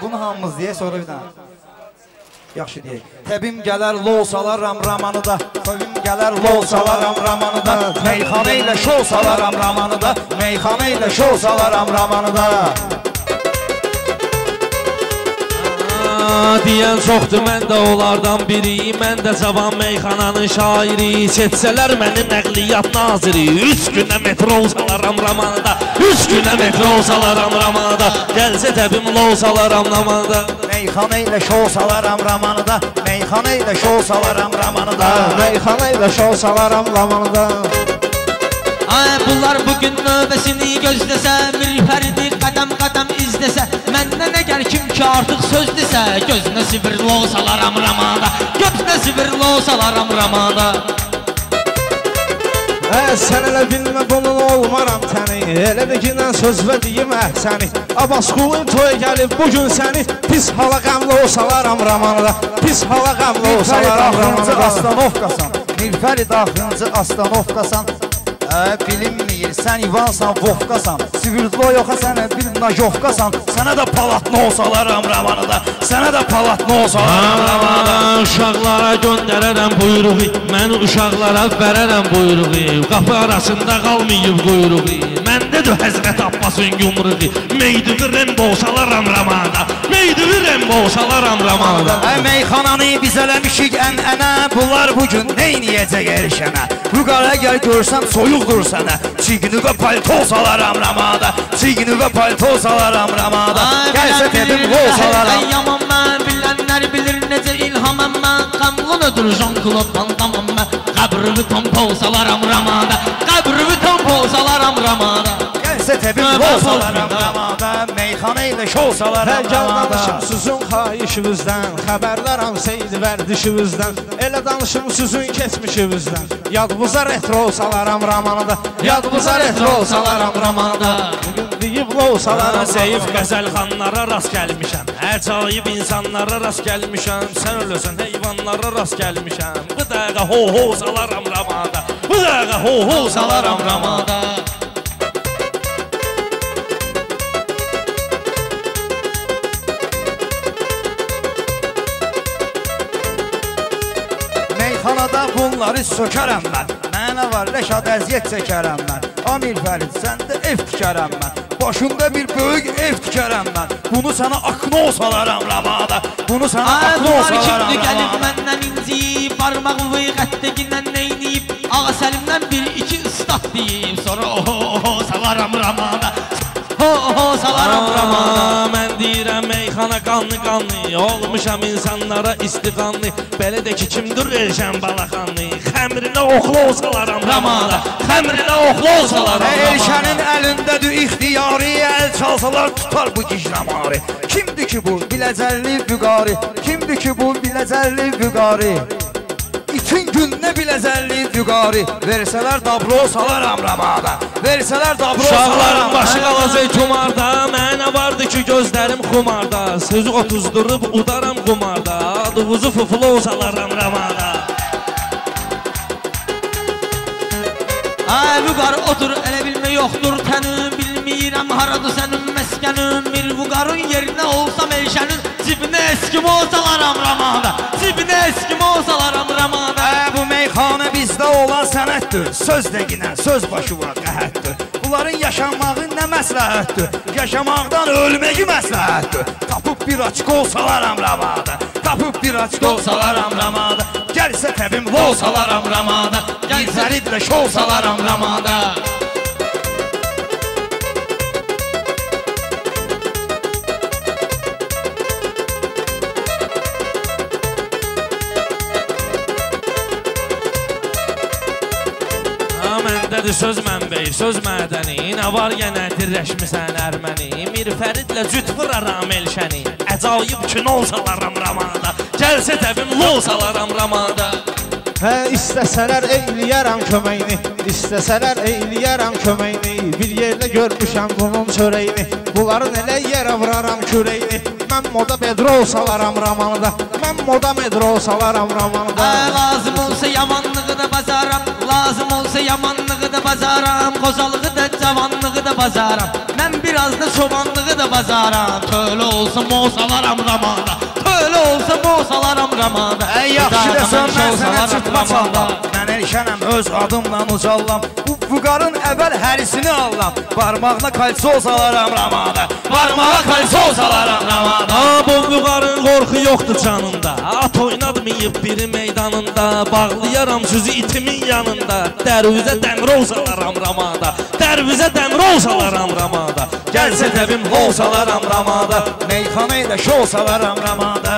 Bunu hamımız deyə, sonra bir dənə. Yaxşı deyək. Təbim gələr lol salaram ramanıda, təbim gələr lol salaram ramanıda, meyxana ilə şol salaram ramanıda, meyxana ilə şol salaram ramanıda. Deyən çoxdur, mən də onlardan biri, mən də cavan meyxananın şairi, seçsələr məni nəqliyyat naziri, 3 günə metro salaram ramanıda, 3 günə metro salaram ramanıda, gəlsə təbim lol salaram ramanıda. Meyxana ilə şol salaram ramanıda, meyxana ilə şol salaram ramanıda, meyxana ilə şol salaram ramanıda. Bunlar bugün növbəsini gözləsə, Mirfəridi qədəm-qədəm izləsə, məndən əgər kim ki artıq söz desə, gözünə sibirlo salaram ramada, gözünə sibirlo salaram ramada. Sən elə bilmə bunun olmaram təni, elə də ginən söz və deyim əhsəni. Abbasqulun toya gəlib bugün səni, pis hala qəmli olsalaram ramanada, pis hala qəmli olsalaram ramanada. Astanovkasan, Mirfərid axırıncı astanovkasan, bilinməyir, sən İvansan, Vovkasan, Sivridlo yoxa sənə bir najovkasan, sənə də palatno olsalaram ramanada, sənə də palatno olsalaram ramanada. Uşaqlara göndərərəm buyruğu, mən uşaqlara verərəm buyruğu, qapı arasında qalmayıb quyruğu, məndədir Həzrət Abbasın yumruğu, meydüvü rembo olsalaram ramanada, meydüvü rembo olsalaram ramanada. Meyxananı biz eləmişik ən-ənə, bunlar bugün neyniyəcək erişənə, Vüqara gəl görsəm soyuqdur sənə, çiğnüqə palto salaram ramada, çiğnüqə palto salaram ramada, gəlsə dedim lol salaram. Yaman mən, bilənlər bilir necə ilhaməm mən, qəmlunədir Jean-Claude Van Damme mən, qəbrüvü tompo salaram ramada, qəbrüvü tompo salaram ramada. Gəlsə dedim lol salaram ramada, meyxana ilə şol salaram ramada. Gəl danışım sizin xahişinizdən, xəbərdaram seydi vərdişinizdən, elə danışım sizin keçmişinizdən, yadınıza retro salaram ramanada, yadınıza retro salaram ramanada. Bugün deyib lol salaram zəif qəzəlxanlara rast gəlmişəm, əcayib insanlara rast gəlmişəm, sən ölürsən heyvanlara rast gəlmişəm, bu dəqiqə ho-ho salaram ramada, bu dəqiqə ho-ho salaram ramada. Meyxanada bunları sökərəm mən, mənə var rəşad əziyyət çəkərəm mən, Amir Fərid səndə ev tikərəm mən, başında bir böyük ev tikərəm mən, bunu sənə akno salaram ramada, bunu sənə akno salaram ramada. Kimdir gəlib məndən inciyib, barmağımı qəttəgindən neyniyib, ağa səlimdən bir-iki ıslat deyib, sonra oho salaram ramada, oho salaram ramada. Mən deyirəm meyxana qanlı-qanlı, olmuşam insanlara istiqanlı, belə də ki kimdir Elşən Balaxanlı, xəmrinə oxlu olsalaram ramada, xəmrinə oxlu olsalaram ramada. Elşənin əlindədir ixtiyari, əl çalsalar tutar bu gicramarı, kimdir ki bu biləcərli vüqari, kimdir ki bu biləcərli vüqari, İtin gününə biləcərli vüqari, versələr dabro salaram ramada, versələr dabro salaram ramada. Uşaqların başı qalacaq kumarda, mənə vardı ki gözlərim xumarda, sözü otuzdurub udaram qumarda, adıvuzu fufulu salaram ramada. Vüqar otur, elə bilmə yoxdur tənim, bilməyirəm haradır sənin məskənin, bir vüqarın yerinə olsam Elşənin, cibinə eskimo salaram ramada, cibinə eskimo salaram ramada. Bu meyxana bizdə olan sənətdir, söz dəginə, söz başı var qəhətdir, bunların yaşamağı nə məsləhətdir, yaşamaqdan ölməyi məsləhətdir, tapıb bir açıq olsalaram ramada, tapıb bir açıq olsalaram ramada, gəlsə təbim lol salaram ramada, Mirfəridlə şol salaram ramada. Məndədir söz mənbəyi, söz mədəni, nə var yenə dirləşmisən ərməni, Mirfəridlə cüt vuraram Elşəni, əcayib kino salaram ramada, gəlsə təbim lol salaram ramada. İstəsələr eyləyərəm köməyini, istəsələr eyləyərəm köməyini, bir yerdə görmüşəm bunun çörəyini, bunların elə yerə vuraram kürəyini, mən moda medro salaram ramanıda, mən moda medro salaram ramanıda. Lazım olsa yamanlığı da bazaram, lazım olsa yamanlığı da bazaram, qozalığı da cavanlığı da bazaram. Mən biraz da çobanlığı da bazaram. Tölə olsa moğsalaram ramada, tölə olsa moğsalaram ramada. Ey yaxşı desən mən sənə çıtma çallam. Mən erişənəm öz adımla ucallam. Bu vüqarın əvvəl hərisini allam. Barmağına kalso salaram ramada, barmağa kalso salaram ramada. Bu vüqarın qorxu yoxdur canında. At oynatmayıb biri meydanında. Bağlayaram sözü itimin yanında. Dərvizə dəmrol salaram ramada, dərvizə dəmrol salaram ramada. Gəlsə təbim hol salaram ramada, Meyxanayı da şol salaram ramada.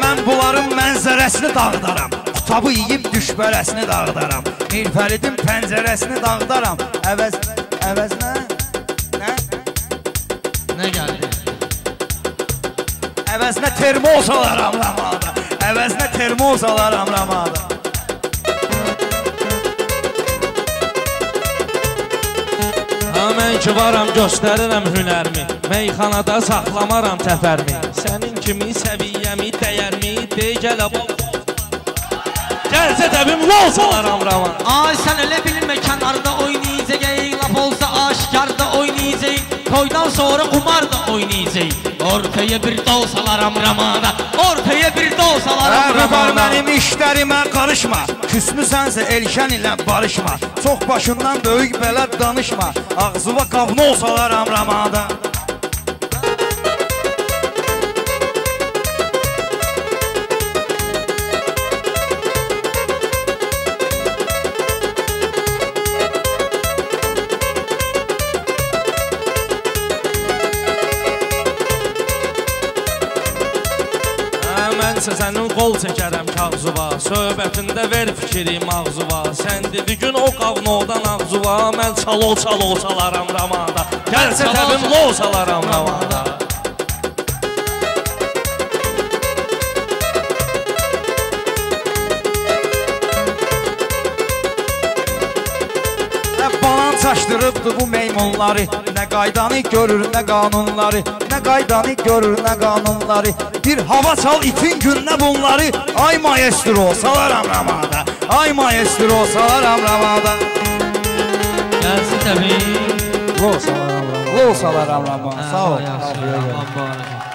Mən bunların mənzərəsini dağıdaram, Qutabı yiyib düşbərəsini dağıdaram, Mirfəridin pəncərəsini dağıdaram. Əvəz nə? Nə gəldi? Əvəzinə termos alaram ramada, əvəzinə termos alaram ramada. Mən ki varam göstərirəm hünərmi, meyxanada saxlamaram təfərmi. Sənin kimi səviyyəmi, dəyərmi, dey gələ bol. Gəlsə təbim lol salaram ramada. Ay sən elə bilmə kənarda oynayacaq, lap olsa aşkarda oynayacaq, toydan sonra qumar da oynayacaq. Ortaya bir dol salaram ramada, ortaya bir dol salaram Vüqar ramada. mənim işlərimə qarışma, küsmüsənsə Elşən ilə barışma. Çox başından böyük bələ danışma, ağzıva qavno salaram ramada. Mənsə sənin qol çəkərəm kağzuva, söhbətində ver fikri mağzuva. Sən dedi gün o qavnodan ağzuva, mən çalo salaram ramada. Gəlsə təbim lo salaram ramada. Balan çaşdırıbdı bu meymunları, nə qaydanı görür, nə qanunları, nə qaydanı görür, nə qanunları. Bir hava çal itin gününə bunları, ay maestro salaram ramada, ay maestro salaram ramada. Gəlsin təbii. Lo salaram ramada, lo salaram ramada. Sağ ol. Yaxşı, Allah barəkət.